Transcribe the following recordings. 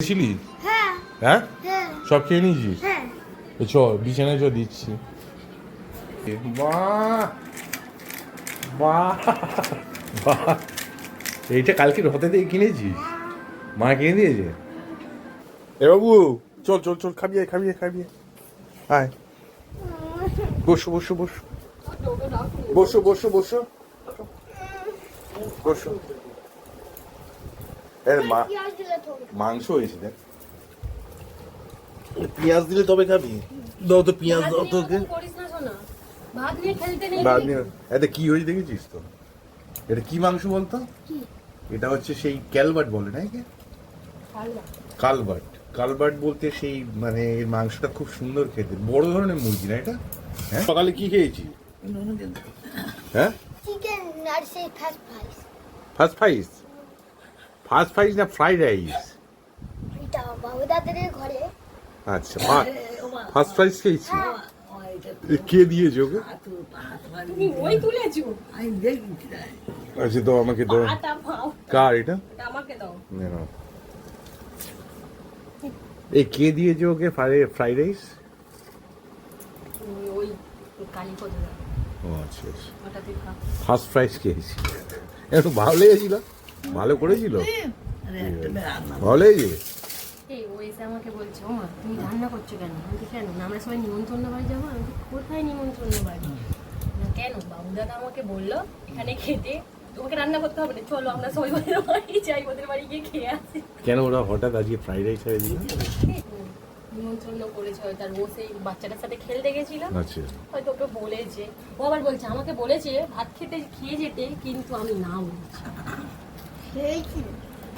ছিলি? হ্যাঁ হ্যাঁ হ্যাঁ সব খেয়ে নিয়েছিস? হ্যাঁ চ বিছানায় চ দিচ্ছি। বাহ বাহ বাহ, এইটা কালকে রথে দিয়ে কিনেছিস? মা কিনে দিয়েছে? এ বাবু চল চল চল, খাবি আয় খাবি আয় খাবি আয়। আয় বসো বসো বসো বসো বসো বসো বসো। এর মা পেঁয়াজ দিলে তো মাংস হয়েছে দেখ, পেঁয়াজ দিলে তবে খাবি। দাও তো পেঁয়াজ দাও তো ওকে। ভাত নিয়ে খেলতে নেই। বাদ নিয়ে এটা কি হয়েছে দেখেছিস তো? এটা কি মাংস বলতো? কি এটা হচ্ছে সেই ক্যালবার্ট বলে নাকি? কালবার্ট। কালবার্ট বলতে সেই মানে এর মাংসটা খুব সুন্দর খেতে, বড় ধরনের মুরগি না এটা? হ্যাঁ সকালে কি খেয়েছি? হ্যাঁ চিকেন আর সেই fast fries first fries, first fries না ফ্রাইড রাইস? এটা বাবুদাদের ঘরে আচ্ছা ফার্স্ট ফ্রাইস খেয়েছি। কে দিয়েছে ওকে? তুমি ওই তুলেছো। আচ্ছা দাও আমাকে দাও। আটা পাও। কার এটা? এটা আমাকে দাও। নে নাও। এই কে দিয়েছে ওকে ফ্রাইড রাইস? ওই কালি কোথায়? ও আচ্ছা আচ্ছা, ওটাতে খা। ফার্স্ট ফ্রাইস খেয়েছি। একটু ভালো লেগেছিল, ভালো করেছিল, ভালো লেগেছে। এই ও এসে আমাকে বলছে, ও মা তুমি রান্না করছো কেন? আমি তো কেন না, আমরা সবাই নিমন্ত্রণ বাড়ি যাবো। আমি বলি, কোথায় নিমন্ত্রণ বাড়ি? না কেন, বাবু দাদা আমাকে বললো এখানে খেতে তোমাকে রান্না করতে হবে না, চলো আমরা সবাই ওদের বাড়ি যাই, ওদের বাড়ি গিয়ে খেয়ে আসি। কেন ওরা হঠাৎ আজকে ফ্রাইড রাইস ছেড়ে দিল? নিমন্ত্রণ করেছে হয়তো, আর ও সেই বাচ্চাটার সাথে খেলতে গেছিল, আচ্ছা হয়তো ওকে বলেছে। ও আবার বলছে আমাকে বলেছে ভাত খেতে খেয়ে যেতে, কিন্তু আমি না বলছি। খেয়েছি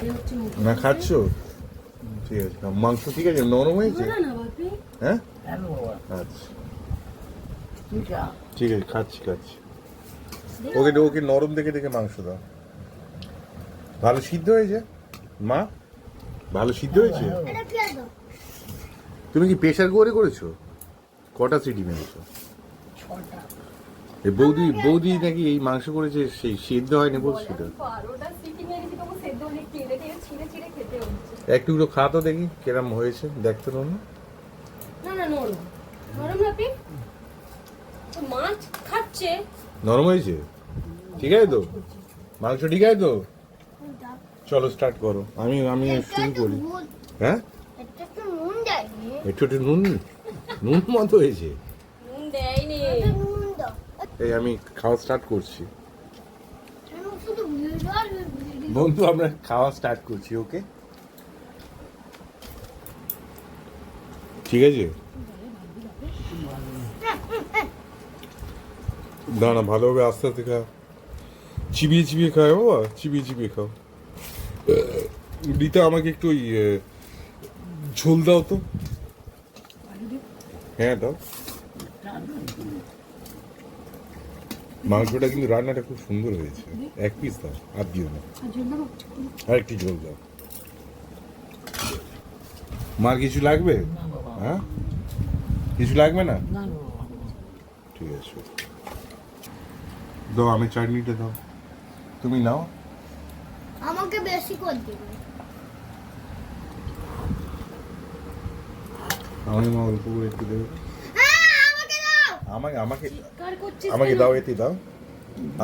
এই হচ্ছে মুখ। না খাচ্ছ? ঠিক আছে, মাংস ঠিক আছে, নরম হয়েছে? না না বাপি, হ্যাঁ আচ্ছা ঠিক আছে, খাচ্ছি খাচ্ছি। ওকে ওকে নরম দেখে দেখে মাংস দাও। ভালো সিদ্ধ হয়েছে মা? ভালো সিদ্ধ হয়েছে? এটা পেঁয়াজ দাও তুমি কি প্রেশার করে করেছো? কটা সিটি মেরেছো? ছটা। এই বৌদি বৌদি নাকি এই মাংস করেছে, সেই সিদ্ধ হয়নি বলছিল। 12টা সিটি মেরেছি, তবু সেদ্ধ হলে টেনে টেনে ছিঁড়ে ছিঁড়ে খেতে হচ্ছে। এক টুকরো খা তো দেখি কেরম হয়েছে, দেখতো না। না না নরম নরম বাপি, তো মাছ খাচ্ছে। নরম হয়েছে? ঠিক আছে তো? মাংস ঠিক আছে তো? চলো স্টার্ট করো, আমি আমি শুরু করি। হ্যাঁ এটা তো নুন দেয়নি একটু একটু নুন, নুন মতো হয়েছে। নুন দেয়নি। এটা নুন দাও এই আমি খাওয়া স্টার্ট করছি শুধু ভিডিও আর ভিডিও বন্ধু, আমরা খাওয়া স্টার্ট করছি। ওকে ঠিক আছে, না না ভালোভাবে আস্তে আস্তে খাও, চিবিয়ে চিবিয়ে খাও বাবা, চিবিয়ে চিবিয়ে খাও। রিতা আমাকে একটু ওই ঝোল দাও তো। হ্যাঁ দাও। মাংসটা কিন্তু রান্নাটা খুব সুন্দর হয়েছে, এক পিস দাও, আর দিও না, আর একটু ঝোল দাও। মার কিছু লাগবে? হ্যাঁ কিছু লাগবে না? ঠিক আছে দাও, আমি চাটনিটা দাও, তুমি নাও। আমাকে বেশি করে দিবে আমি মা অল্প করে একটু দেবো। আমাকে দাও আমাকে আমাকে কার করছিস আমাকে কেন? দাও, এতে দাও,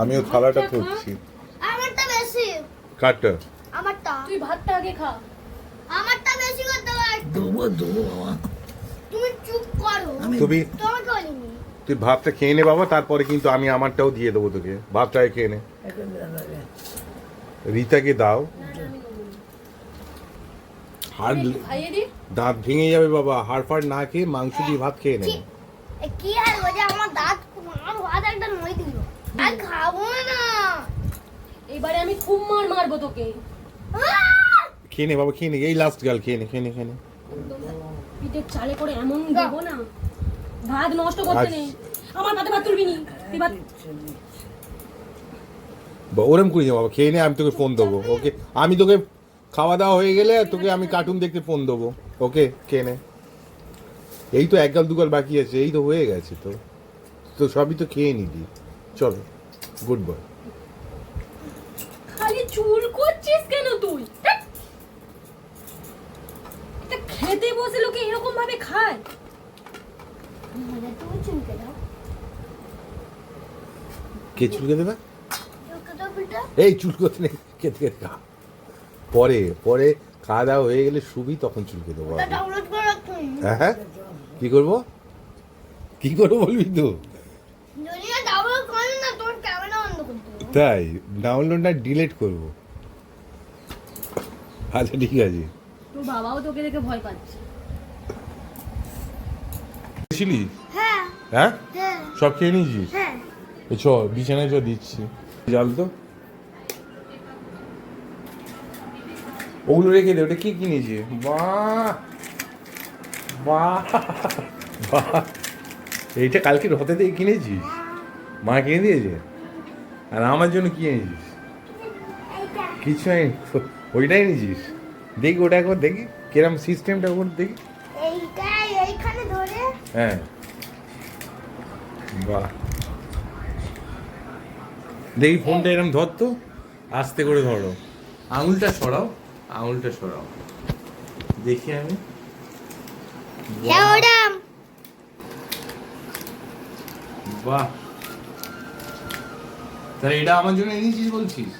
আমিও থালাটা ধরছি। আমারটা বেশি কাটটা আমারটা তুই ভাতটা আগে খা। আমারটা বেশি করতে পার তুমি চুপ করো তুমি তোমাকে বলিনি তুই ভাতটা খেয়ে নে বাবা, তারপরে কিন্তু আমি আমারটাও দিয়ে দেবো তোকে, ভাতটা খেয়ে নে। রিতাকে দাও, না না আমি নেবো না। হাড় একটু খাইয়ে দি। দাঁত ভেঙে যাবে বাবা, হাড় ফাড় না খেয়ে মাংস দিয়ে ভাত খেয়ে নে। কি আর ওই যে আমার দাঁত আমার হাত একটা নই দিল আর খাবো না এবারে আমি খুব মার মারবো তোকে। খেয়ে নে বাবা, খেয়ে নে, এই লাস্ট গাল, খেয়ে নে খেয়ে নে খেয়ে নে। একদম পিঠের চালে করে এমন দেবো না, ভাত নষ্ট করতে নেই। আমার পাতে ভাত তুলবি নি, তুই ভাত। ওরম করিস না বাবা, খেয়ে নে, আমি তোকে ফোন দেবো। ওকে আমি তোকে খাওয়া দাওয়া হয়ে গেলে তোকে আমি কার্টুন দেখতে ফোন দেবো। ওকে খেয়ে নে, এই তো এক গাল দু গাল বাকি আছে, এই তো হয়ে গেছে তো, তো সবই তো খেয়ে নিবি। চলো গুড বয়। খালি চুল করছিস কেন তুই? খেতে বসে লোকে এরকম ভাবে খায়। তুমি চুলকে দাও। কে চুলকে দেবে? চুলকে দাও পিঠা। এই চুলকোতে নেই, খেতে খেতে খা। পরে পরে খাওয়া দাওয়া হয়ে গেলে শুবি তখন চুলকে দেবো। ওটা ডাউনলোড করে রাখুন। হ্যাঁ কি করবো কি করবো বলবি তো? যদি না ডাউনলোড করেন না তোর ক্যামেরা বন্ধ করতে হবে। তাই ডাউনলোড না ডিলিট করবো? আচ্ছা ঠিক আছে। তোর বাবাও তোকে দেখে ভয় পাচ্ছে। ছিলি? হ্যাঁ হ্যাঁ হ্যাঁ সব খেয়ে নিয়েছিস? হ্যাঁ। চ বিছানায় চ দিচ্ছি জাল তো। ওগুলো রেখে দে, ওটা কি কিনেছে? বাহ বাহ বাহ, এইটা কালকে হতে দিয়ে কিনেছিস? মা কিনে দিয়েছে? আর আমার জন্য কি এনেছিস? এইটা কিছু ওইটাই এনেছিস? দেখি ওটা একবার দেখি কিরম সিস্টেমটা ওর দেখি। এইটা এইখানে ধরে হ্যাঁ বাহ, দেখি ফোনটা এরকম ধর তো, আস্তে করে ধরো, আঙুলটা সরাও, আঙুলটা সরাও দেখি আমি। হ্যাঁ ওরম বাহ, তাহলে এটা আমার জন্য এনেছিস বলছিস?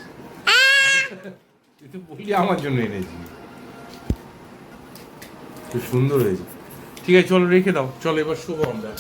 তুই তো বললি আমার জন্য এনেছিস। খুব সুন্দর হয়েছে। ঠিক আছে চলো রেখে দাও, চলো এবার শুভ আমরা।